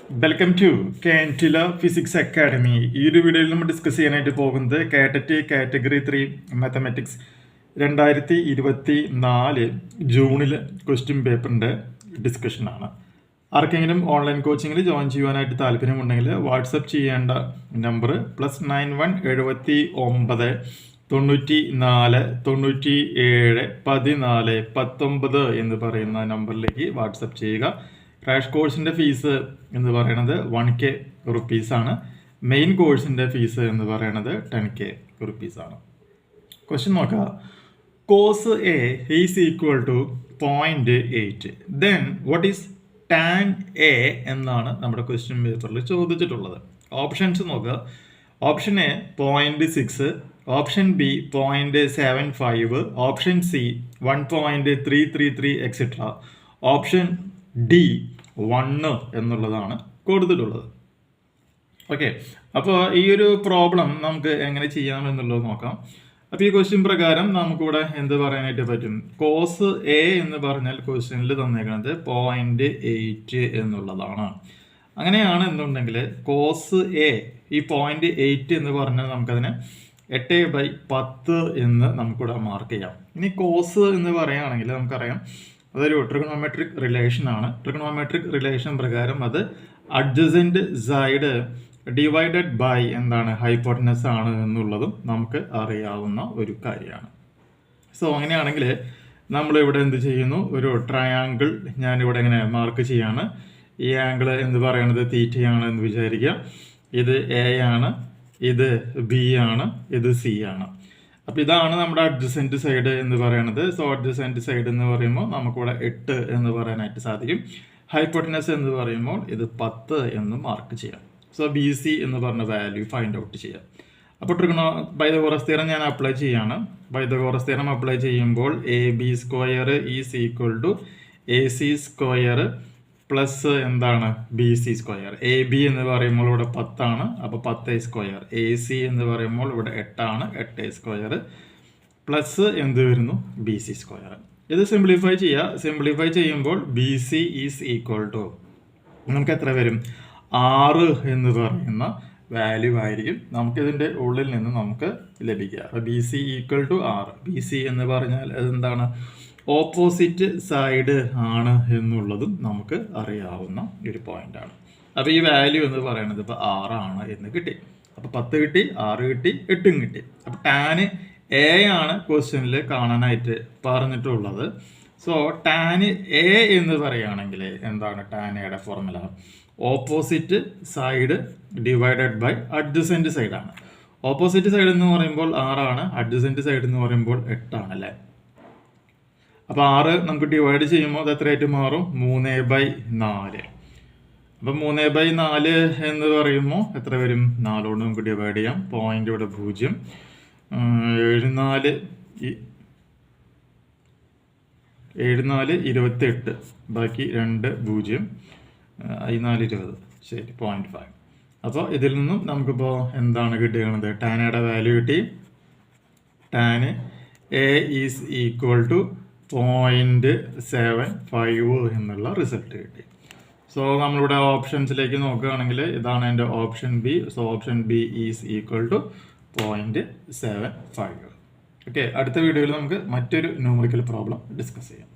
Welcome to കാൻറ്റില physics academy. ഈ ഒരു വീഡിയോയിൽ നമ്മൾ ഡിസ്കസ് ചെയ്യാനായിട്ട് പോകുന്നത് കാറ്ററ്റ് കാറ്റഗറി 3 മാത്തമാറ്റിക്സ് 2024 ജൂണിൽ ക്വസ്റ്റ്യൻ പേപ്പറിൻ്റെ ഡിസ്കഷനാണ്. ആർക്കെങ്കിലും ഓൺലൈൻ കോച്ചിങ്ങിൽ ജോയിൻ ചെയ്യുവാനായിട്ട് താല്പര്യമുണ്ടെങ്കിൽ വാട്സപ്പ് ചെയ്യേണ്ട നമ്പർ +91 79 94 97 14 19 എന്ന് പറയുന്ന നമ്പറിലേക്ക് വാട്സപ്പ് ചെയ്യുക. ക്രാഷ് കോഴ്സിൻ്റെ ഫീസ് എന്ന് പറയുന്നത് 1K റുപ്പീസാണ്. മെയിൻ കോഴ്സിൻ്റെ ഫീസ് എന്ന് പറയുന്നത് 10K റുപ്പീസാണ്. ക്വസ്റ്റ്യൻ നോക്കുക. Cos A is equal to 0.8. Then what is tan A എന്നാണ് നമ്മുടെ ക്വസ്റ്റ്യൻ പേപ്പറിൽ ചോദിച്ചിട്ടുള്ളത്. ഓപ്ഷൻസ് നോക്കുക. Option A 0.6, option B 0.75, option C 1.333 etcetera, option D 1 എന്നുള്ളതാണ് കൊടുത്തിട്ടുള്ളത്. ഓക്കെ, അപ്പോൾ ഈ ഒരു പ്രോബ്ലം നമുക്ക് എങ്ങനെ ചെയ്യാമെന്നുള്ളത് നോക്കാം. അപ്പോൾ ഈ ക്വസ്റ്റ്യൻ പ്രകാരം നമുക്കിവിടെ എന്ത് പറയാനായിട്ട് പറ്റും? കോസ് എ എന്ന് പറഞ്ഞാൽ ക്വസ്റ്റ്യനിൽ തന്നേക്കുന്നത് 0.8 എന്നുള്ളതാണ്. അങ്ങനെയാണ് എന്നുണ്ടെങ്കിൽ കോസ് എ ഈ 0.8 എന്ന് പറഞ്ഞാൽ നമുക്കതിനെ 8/10 എന്ന് നമുക്കിവിടെ മാർക്ക് ചെയ്യാം. ഇനി കോസ് എന്ന് പറയുകയാണെങ്കിൽ നമുക്കറിയാം അതൊരു ട്രിഗണോമെട്രിക് റിലേഷൻ ആണ്. ട്രിഗണോമെട്രിക് റിലേഷൻ പ്രകാരം അത് അഡ്ജസൻറ്റ് സൈഡ് ഡിവൈഡഡ് ബൈ എന്താണ് ഹൈപ്പോട്ടനസ് ആണ് എന്നുള്ളതും നമുക്ക് അറിയാവുന്ന ഒരു കാര്യമാണ്. സോ അങ്ങനെയാണെങ്കിൽ നമ്മളിവിടെ എന്ത് ചെയ്യുന്നു? ഒരു ട്രയാങ്കിൾ ഞാനിവിടെ ഇങ്ങനെ മാർക്ക് ചെയ്യാണ്. ഈ ആംഗിൾ എന്ന് പറയുന്നത് തീറ്റയാണ് എന്ന് വിചാരിക്കുക. ഇത് എ ആണ്, ഇത് ബി ആണ്, ഇത് സി ആണ്. അപ്പോൾ ഇതാണ് നമ്മുടെ അഡ്ജസൻറ്റ് സൈഡ് എന്ന് പറയുന്നത്. സോ അഡ്ജസൻറ്റ് സൈഡ് എന്ന് പറയുമ്പോൾ നമുക്കിവിടെ 8 എന്ന് പറയാനായിട്ട് സാധിക്കും. ഹൈപ്പോട്ടനസ് എന്ന് പറയുമ്പോൾ ഇത് 10 എന്ന് മാർക്ക് ചെയ്യാം. സോ ബി സി എന്ന് പറഞ്ഞ വാല്യൂ ഫൈൻഡ് ഔട്ട് ചെയ്യാം. അപ്പോൾ പൈതഗോറസ് തിയറം ഞാൻ അപ്ലൈ ചെയ്യാണ്. പൈതഗോറസ് തിയറം അപ്ലൈ ചെയ്യുമ്പോൾ AB² is equal to AC² plus എന്താണ് BC². AB എന്ന് പറയുമ്പോൾ ഇവിടെ 10 ആണ്, അപ്പോൾ 10A². AC എന്ന് പറയുമ്പോൾ ഇവിടെ 8 ആണ്, 8A² പ്ലസ് എന്ത് വരുന്നു? BC². ഇത് സിംപ്ലിഫൈ ചെയ്യുക. സിംപ്ലിഫൈ ചെയ്യുമ്പോൾ BC ഈസ് ഈക്വൽ ടു നമുക്ക് എത്ര വരും? 6 എന്ന് പറയുന്ന വാല്യൂ ആയിരിക്കും നമുക്കിതിൻ്റെ ഉള്ളിൽ നിന്ന് നമുക്ക് ലഭിക്കുക. അപ്പോൾ BC ഈക്വൽ ടു 6. BC എന്ന് പറഞ്ഞാൽ അതെന്താണ്? ഓപ്പോസിറ്റ് സൈഡ് ആണ് എന്നുള്ളതും നമുക്ക് അറിയാവുന്ന ഒരു പോയിന്റാണ്. അപ്പോൾ ഈ വാല്യൂ എന്ന് പറയുന്നത് ഇപ്പോൾ 6 ആണ് എന്ന് കിട്ടി. അപ്പോൾ 10 കിട്ടി, 6 കിട്ടി, 8 കിട്ടി. അപ്പോൾ ടാൻ എ ആണ് ക്വസ്റ്റ്യനിൽ കാണാനായിട്ട് പറഞ്ഞിട്ടുള്ളത്. സോ ടാൻ എ എന്ന് പറയുകയാണെങ്കിൽ എന്താണ് ടാൻ എയുടെ formula? Opposite side divided by adjacent സൈഡാണ്. ഓപ്പോസിറ്റ് സൈഡ് എന്ന് പറയുമ്പോൾ 6 ആണ്, അഡ്ജസൻറ്റ് സൈഡ് എന്ന് പറയുമ്പോൾ 8 ആണ് അല്ലേ. അപ്പോൾ 6 നമുക്ക് ഡിവൈഡ് ചെയ്യുമ്പോൾ അത് എത്രയായിട്ട് മാറും? 3/4. അപ്പം 3/4 എന്ന് പറയുമ്പോൾ എത്ര വരും? 4 കൊണ്ട് നമുക്ക് ഡിവൈഡ് ചെയ്യാം. പോയിന്റ് ഇവിടെ 0. 7 4 28, ബാക്കി 2 0, 4 20, ശരി 0.5. അപ്പോൾ ഇതിൽ നിന്നും നമുക്കിപ്പോൾ എന്താണ് കിട്ടുന്നത്? ടാനയുടെ വാല്യൂ കിട്ടി. Tan A is equal to 0.75 എന്നുള്ള റിസൾട്ട് കിട്ടി. സോ നമ്മളിവിടെ ഓപ്ഷൻസിലേക്ക് നോക്കുകയാണെങ്കിൽ ഇതാണ് എൻ്റെ option B. So option B is equal to 0.75. Okay, അടുത്ത വീഡിയോയിൽ നമുക്ക് മറ്റൊരു ന്യൂമറിക്കൽ പ്രോബ്ലം ഡിസ്കസ് ചെയ്യാം.